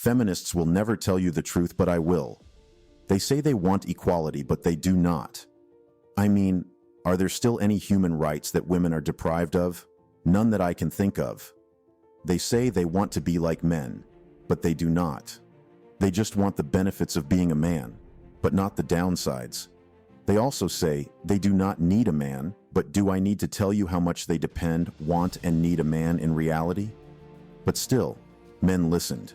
Feminists will never tell you the truth, but I will. They say they want equality, but they do not. I mean, are there still any human rights that women are deprived of? None that I can think of. They say they want to be like men, but they do not. They just want the benefits of being a man, but not the downsides. They also say they do not need a man, but do I need to tell you how much they depend, want, and need a man in reality? But still, men listened.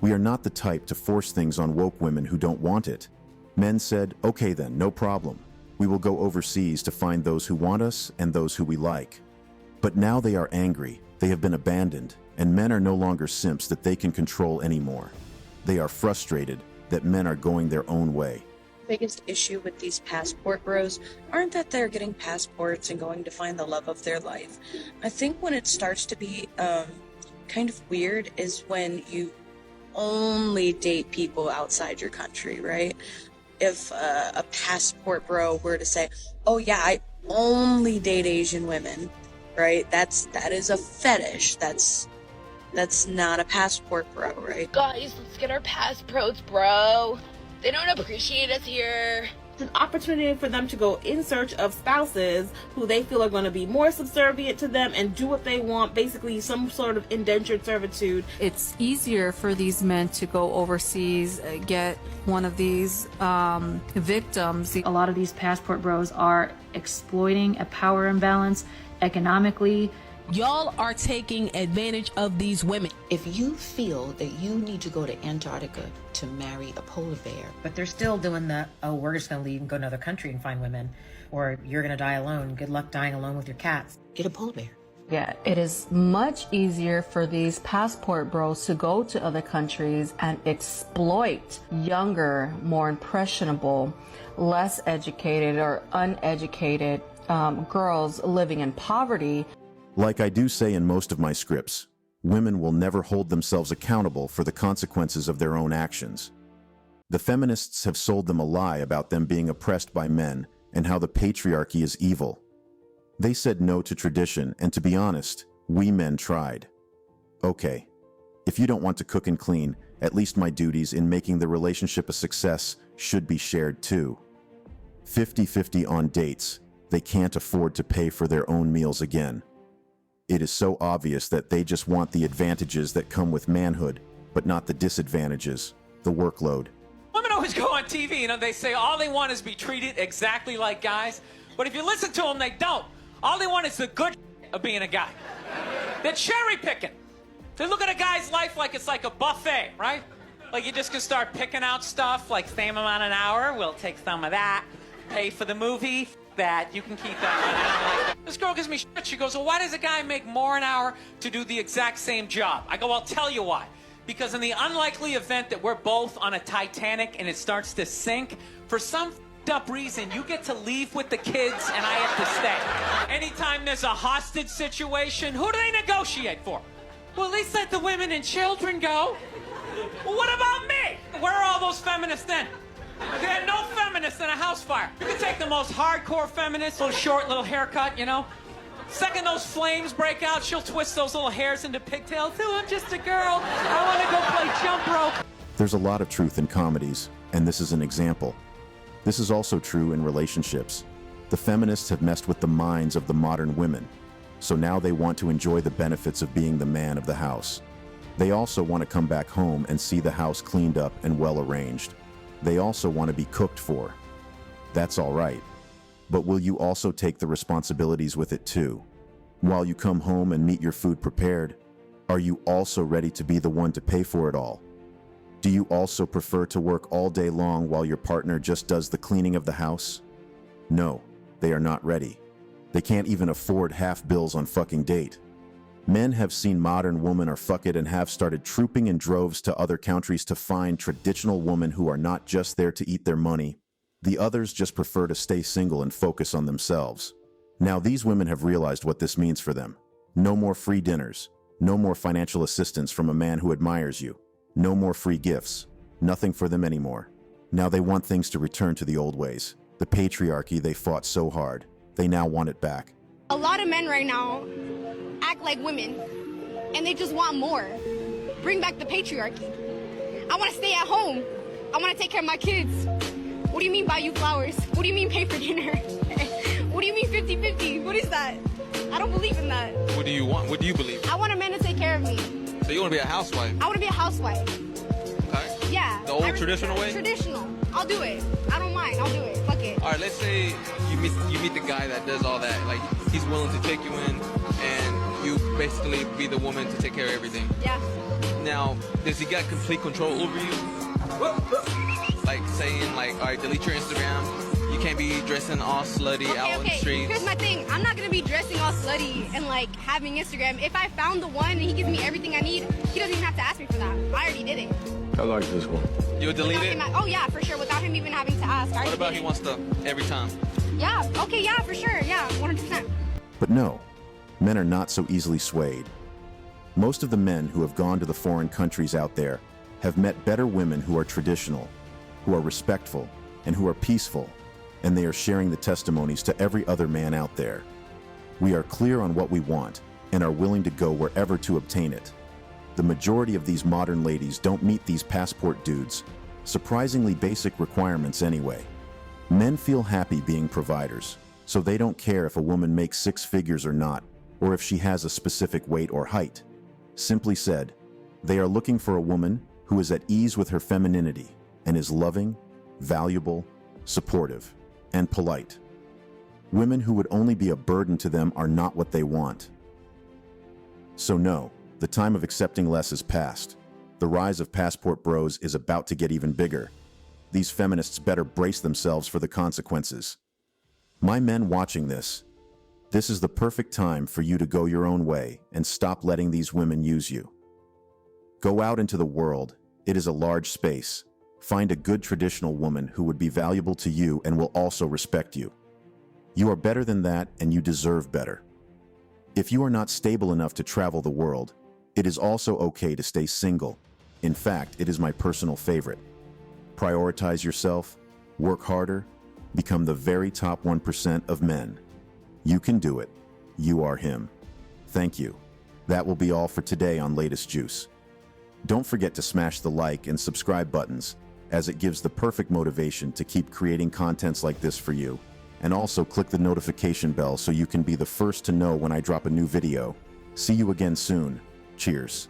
We are not the type to force things on woke women who don't want it. Men said, okay then, no problem. We will go overseas to find those who want us and those who we like. But now they are angry, they have been abandoned, and men are no longer simps that they can control anymore. They are frustrated that men are going their own way. Biggest issue with these passport bros aren't that they're getting passports and going to find the love of their life. I think when it starts to be kind of weird is when you only date people outside your country, right? If a passport bro were to say, oh yeah, I only date Asian women, right? That is a fetish. That's not a passport bro, right? Guys, let's get our passports, bro. They don't appreciate us here. It's an opportunity for them to go in search of spouses who they feel are going to be more subservient to them and do what they want, basically some sort of indentured servitude. It's easier for these men to go overseas, get one of these victims. A lot of these passport bros are exploiting a power imbalance economically. Y'all are taking advantage of these women. If you feel that you need to go to Antarctica to marry a polar bear, but they're still doing the, oh, we're just going to leave and go to another country and find women, or you're going to die alone. Good luck dying alone with your cats. get a polar bear. Yeah, it is much easier for these passport bros to go to other countries and exploit younger, more impressionable, less educated or uneducated girls living in poverty. Like I do say in most of my scripts, women will never hold themselves accountable for the consequences of their own actions. The feminists have sold them a lie about them being oppressed by men and how the patriarchy is evil. They said no to tradition, and to be honest, we men tried. Okay, if you don't want to cook and clean, at least my duties in making the relationship a success should be shared too. 50-50 on dates, they can't afford to pay for their own meals again. It is so obvious that they just want the advantages that come with manhood, but not the disadvantages, the workload. Women always go on TV, they say all they want is be treated exactly like guys. But if you listen to them, they don't. All they want is the good of being a guy. They're cherry picking. They look at a guy's life like it's like a buffet, right? Like you just can start picking out stuff like same amount an hour, we'll take some of that, pay for the movie, that, you can keep that money. This girl gives me shit. She goes, well, why does a guy make more an hour to do the exact same job? I go, I'll tell you why. Because in the unlikely event that we're both on a Titanic and it starts to sink, for some up reason, you get to leave with the kids and I have to stay. Anytime there's a hostage situation, who do they negotiate for? Well, at least let the women and children go. Well, what about me? Where are all those feminists then? There are no feminists in a house fire. You can take the most hardcore feminist, little short, little haircut, Second those flames break out, she'll twist those little hairs into pigtails. Oh, I'm just a girl. I want to go play jump rope. There's a lot of truth in comedies, and this is an example. This is also true in relationships. The feminists have messed with the minds of the modern women, so now they want to enjoy the benefits of being the man of the house. They also want to come back home and see the house cleaned up and well arranged. They also want to be cooked for. That's all right. But will you also take the responsibilities with it too? While you come home and meet your food prepared, are you also ready to be the one to pay for it all? Do you also prefer to work all day long while your partner just does the cleaning of the house? No, they are not ready. They can't even afford half bills on fucking date. Men have seen modern women or fuck it and have started trooping in droves to other countries to find traditional women who are not just there to eat their money. The others just prefer to stay single and focus on themselves. Now these women have realized what this means for them. No more free dinners. No more financial assistance from a man who admires you. No more free gifts. Nothing for them anymore. Now they want things to return to the old ways. The patriarchy they fought so hard. They now want it back. A lot of men right now act like women, and they just want more. Bring back the patriarchy. I want to stay at home. I want to take care of my kids. What do you mean buy you flowers? What do you mean pay for dinner? What do you mean 50-50? What is that? I don't believe in that. What do you want? What do you believe? I want a man to take care of me. So you want to be a housewife? I want to be a housewife. Okay. Yeah. The old traditional way? Traditional. I'll do it. I don't mind. I'll do it. Fuck it. All right, let's say you meet the guy that does all that. Like, he's willing to take you in, and you basically be the woman to take care of everything. Yeah. Now, does he got complete control over you? Like saying, like, all right, delete your Instagram. You can't be dressing all slutty out on the streets. Here's my thing. I'm not gonna be dressing all slutty and like having Instagram. If I found the one and he gives me everything I need, he doesn't even have to ask me for that. I already did it. I like this one. You would delete it? Oh yeah, for sure. Without him even having to ask. What about he wants stuff every time? Yeah. Okay. Yeah. For sure. Yeah. 100%. But no, men are not so easily swayed. Most of the men who have gone to the foreign countries out there have met better women who are traditional, who are respectful, and who are peaceful, and they are sharing the testimonies to every other man out there. We are clear on what we want and are willing to go wherever to obtain it. The majority of these modern ladies don't meet these passport dudes, surprisingly basic requirements anyway. Men feel happy being providers, so they don't care if a woman makes 6 figures or not, or if she has a specific weight or height. Simply said, they are looking for a woman who is at ease with her femininity and is loving, valuable, supportive, and polite. Women who would only be a burden to them are not what they want. So no, the time of accepting less is past. The rise of passport bros is about to get even bigger. These feminists better brace themselves for the consequences. My men watching this is the perfect time for you to go your own way and stop letting these women use you. Go out into the world. It is a large space. Find a good traditional woman who would be valuable to you and will also respect you. You are better than that, and you deserve better. If you are not stable enough to travel the world, it is also okay to stay single. In fact, it is my personal favorite. Prioritize yourself, work harder, become the very top 1% of men. You can do it. You are him. Thank you. That will be all for today on Latest Juice. Don't forget to smash the like and subscribe buttons, as it gives the perfect motivation to keep creating contents like this for you. And also click the notification bell so you can be the first to know when I drop a new video. See you again soon. Cheers.